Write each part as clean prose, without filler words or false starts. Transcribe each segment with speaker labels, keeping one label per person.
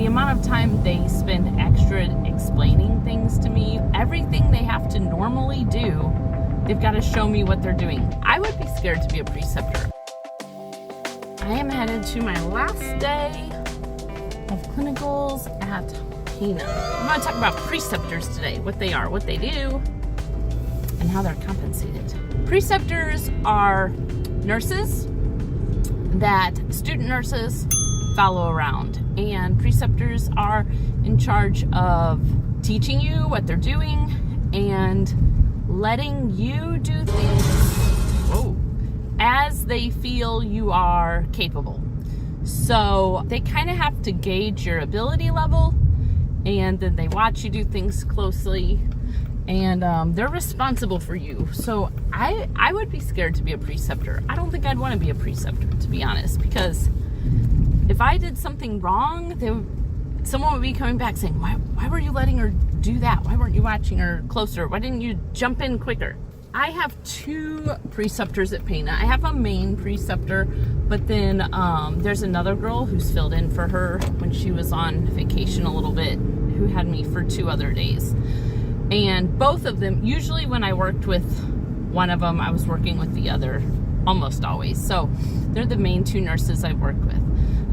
Speaker 1: the amount of time they spend extra explaining things to me, everything they have to normally do, they've got to show me what they're doing. I would be scared to be a preceptor. I am headed to my last day of clinicals at Pana. I'm going to talk about preceptors today, what they are, what they do, and how they're compensated. Preceptors are nurses that student nurses follow around, and preceptors are in charge of teaching you what they're doing and letting you do things as they feel you are capable. So they kind of have to gauge your ability level, and then they watch you do things closely, and they're responsible for you. So I would be scared to be a preceptor. I don't think I'd want to be a preceptor, to be honest, because if I did something wrong, someone would be coming back saying, why were you letting her do that? Why weren't you watching her closer? Why didn't you jump in quicker? I have two preceptors at Pana. I have a main preceptor, but then there's another girl who's filled in for her when she was on vacation a little bit, who had me for 2 other days. And both of them, usually when I worked with one of them, I was working with the other almost always. So they're the main 2 nurses I work with.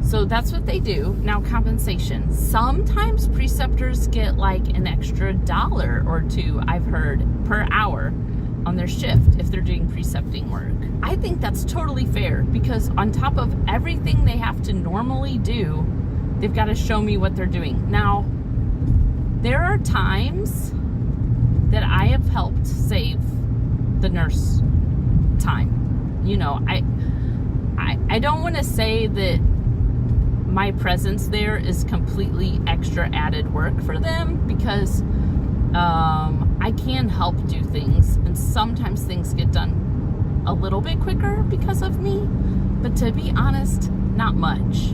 Speaker 1: So that's what they do. Now, compensation. Sometimes preceptors get like an extra $1 or $2, I've heard, per hour on their shift if they're doing precepting work. I think that's totally fair, because on top of everything they have to normally do, they've got to show me what they're doing. Now, there are times that I have helped save the nurse time. You know, I don't want to say that my presence there is completely extra added work for them, because I can help do things, and sometimes things get done a little bit quicker because of me, but to be honest, not much.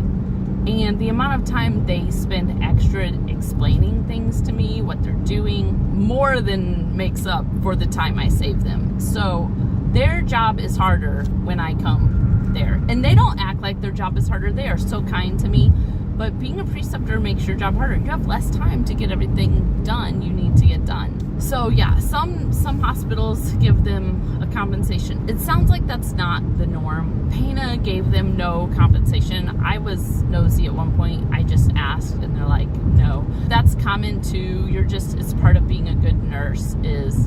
Speaker 1: And the amount of time they spend extra explaining things to me, what they're doing, more than makes up for the time I save them. So their job is harder when I come there. And they don't act like their job is harder. They are so kind to me. But being a preceptor makes your job harder. You have less time to get everything done you need to get done. So yeah, some hospitals give them a compensation. It sounds like that's not the norm. Pana gave them no compensation. I was nosy at one point. I just asked, and they're like, no. That's common too. It's part of being a good nurse, is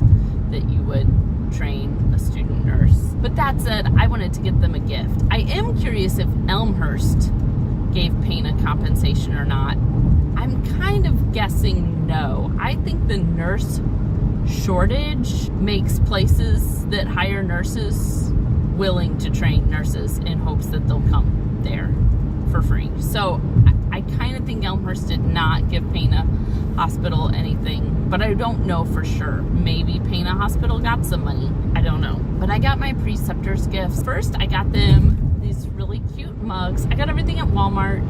Speaker 1: that you would train a student nurse. But that said, I wanted to get them a gift. I am curious if Elmhurst gave Pana compensation or not. I'm kind of guessing no. I think the nurse shortage makes places that hire nurses willing to train nurses in hopes that they'll come there for free. So I kind of think Elmhurst did not give Pana Hospital anything, but I don't know for sure. Maybe Pana Hospital got some money. I don't know. But I got my preceptors gifts. First, I got them these really cute mugs. I got everything at Walmart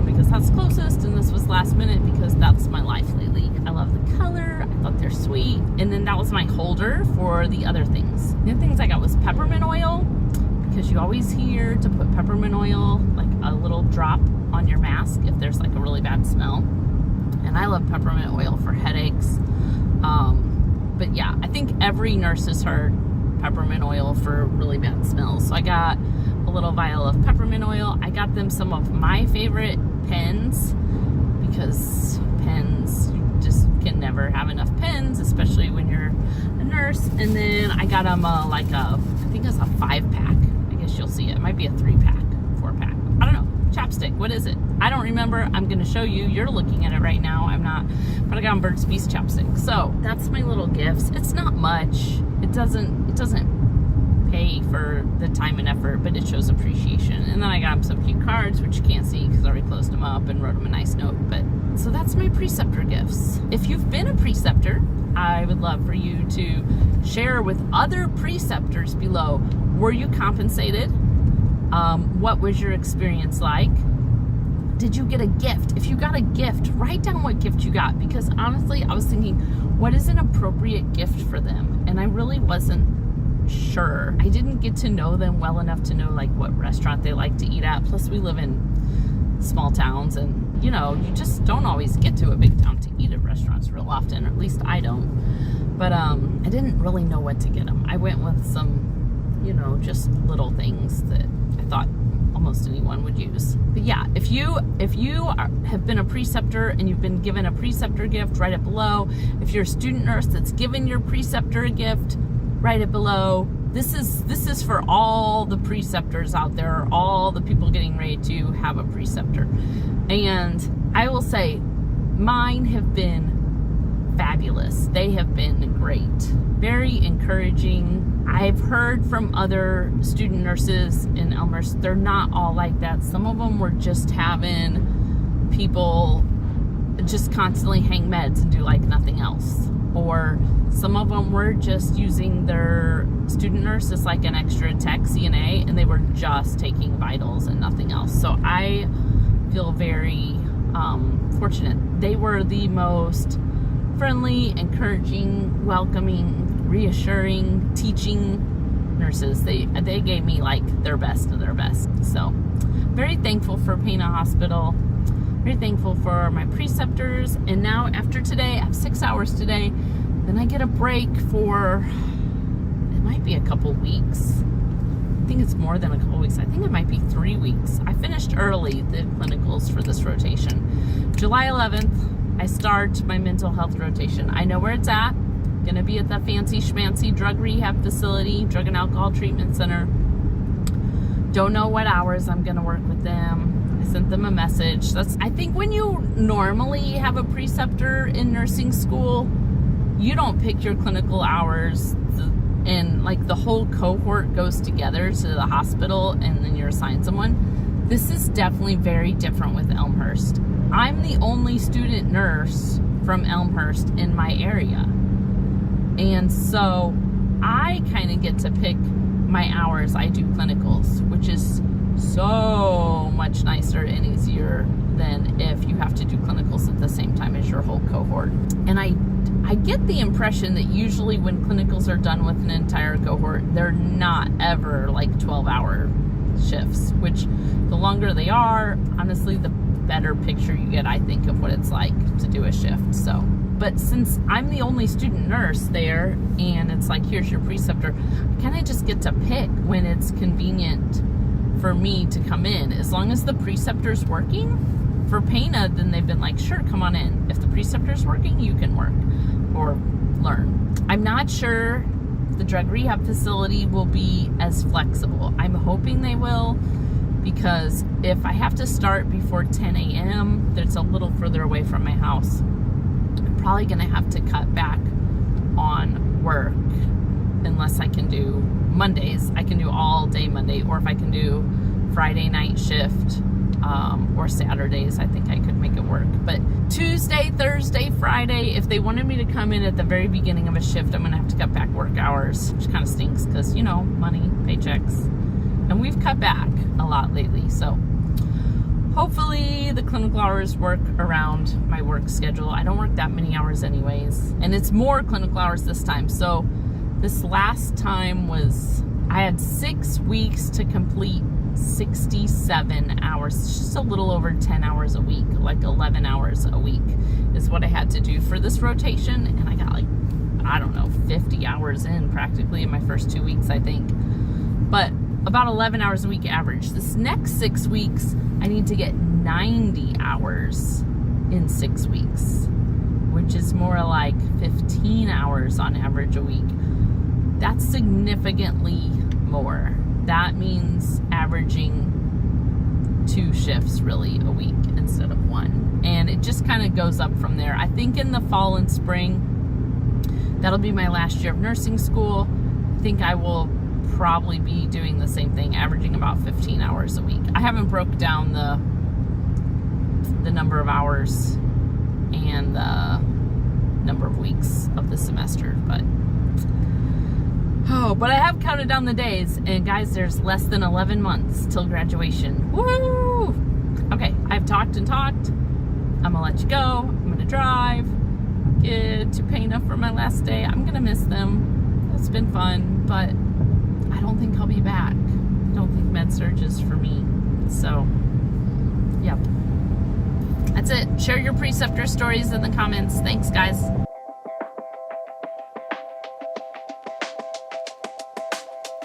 Speaker 1: because that's closest, and this was last minute because that's my life lately. I love the color. I thought they're sweet. And then that was my holder for the other things. The other things I got was peppermint oil, because you always hear to put peppermint oil, like a little drop on your mask if there's like a really bad smell. And I love peppermint oil for headaches. But yeah, I think every nurse has heard peppermint oil for really bad smells. So I got a little vial of peppermint oil. I got them some of my favorite pens, because pens, you just can never have enough pens, especially when you're a nurse. And then I got them I think it's a 5-pack. I guess you'll see it. It might be a 3-pack, 4-pack. I don't know. Chapstick. What is it? I don't remember. I'm going to show you. You're looking at it right now. I'm not. But I got Burt's Bees chapstick. So that's my little gifts. It's not much. It doesn't pay for the time and effort, but it shows appreciation. And then I got him some cute cards, which you can't see because I already closed them up and wrote him a nice note. But so that's my preceptor gifts. If you've been a preceptor, I would love for you to share with other preceptors below. Were you compensated? What was your experience like? Did you get a gift? If you got a gift, write down what gift you got, because honestly, I was thinking, what is an appropriate gift for them? And I really wasn't sure. I didn't get to know them well enough to know like what restaurant they like to eat at. Plus we live in small towns, and you just don't always get to a big town to eat at restaurants real often, or at least I don't. But I didn't really know what to get them. I went with some, just little things that I thought almost anyone would use. But yeah, if you have been a preceptor and you've been given a preceptor gift, write it below. If you're a student nurse that's given your preceptor a gift, write it below. This is for all the preceptors out there, all the people getting ready to have a preceptor. And I will say, mine have been fabulous. They have been great, very encouraging. I've heard from other student nurses in Elmhurst, they're not all like that. Some of them were just having people just constantly hang meds and do like nothing else. Or some of them were just using their student nurse as like an extra tech CNA, and they were just taking vitals and nothing else. So I feel very fortunate. They were the most friendly, encouraging, welcoming, reassuring, teaching nurses. They gave me like their best of their best. So very thankful for Pana Hospital. Very thankful for my preceptors. And now after today, I have 6 hours today. Then I get a break for, it might be a couple weeks. I think it's more than a couple weeks. I think it might be 3 weeks. I finished early the clinicals for this rotation. July 11th, I start my mental health rotation. I know where it's at. Gonna be at the fancy schmancy drug rehab facility, drug and alcohol treatment center. Don't know what hours I'm gonna work with them. I sent them a message. I think when you normally have a preceptor in nursing school, you don't pick your clinical hours, and like the whole cohort goes together to the hospital and then you're assigned someone. This is definitely very different with Elmhurst. I'm the only student nurse from Elmhurst in my area. And so I kind of get to pick my hours I do clinicals, which is so much nicer and easier than if you have to do clinicals at the same time as your whole cohort. And I get the impression that usually when clinicals are done with an entire cohort, they're not ever like 12-hour shifts, which the longer they are, honestly, the better picture you get, I think, of what it's like to do a shift. So, but since I'm the only student nurse there and it's like, here's your preceptor, I kind of just get to pick when it's convenient for me to come in. As long as the preceptor's working for Pana, then they've been like, sure, come on in. If the preceptor's working, you can work or learn. I'm not sure the drug rehab facility will be as flexible. I'm hoping they will, because if I have to start before 10 a.m., that's a little further away from my house. I'm probably gonna have to cut back on work unless I can do Mondays. I can do all day Monday, or if I can do Friday night shift, or Saturdays, I think I could make it work. But Tuesday, Thursday, Friday, if they wanted me to come in at the very beginning of a shift, I'm gonna have to cut back work hours, which kind of stinks because, money, paychecks. And we've cut back a lot lately. So hopefully the clinical hours work around my work schedule. I don't work that many hours anyways. And it's more clinical hours this time. So this last time I had 6 weeks to complete 67 hours, just a little over 10 hours a week, like 11 hours a week is what I had to do for this rotation. And I got 50 hours in practically in my first 2 weeks, I think. But about 11 hours a week average. This next 6 weeks, I need to get 90 hours in 6 weeks, which is more like 15 hours on average a week. That's significantly more. That means averaging 2 shifts really a week instead of 1. And it just kind of goes up from there. I think in the fall and spring, that'll be my last year of nursing school. I think I will probably be doing the same thing, averaging about 15 hours a week. I haven't broke down the number of hours and the number of weeks of the semester, but I have counted down the days, and guys, there's less than 11 months till graduation. Woo! Okay, I've talked and talked. I'm gonna let you go. I'm gonna drive, get to Pana for my last day. I'm gonna miss them. It's been fun, but I don't think I'll be back. I don't think med surg is for me. So Yep. That's it. Share your preceptor stories in the comments. Thanks, guys.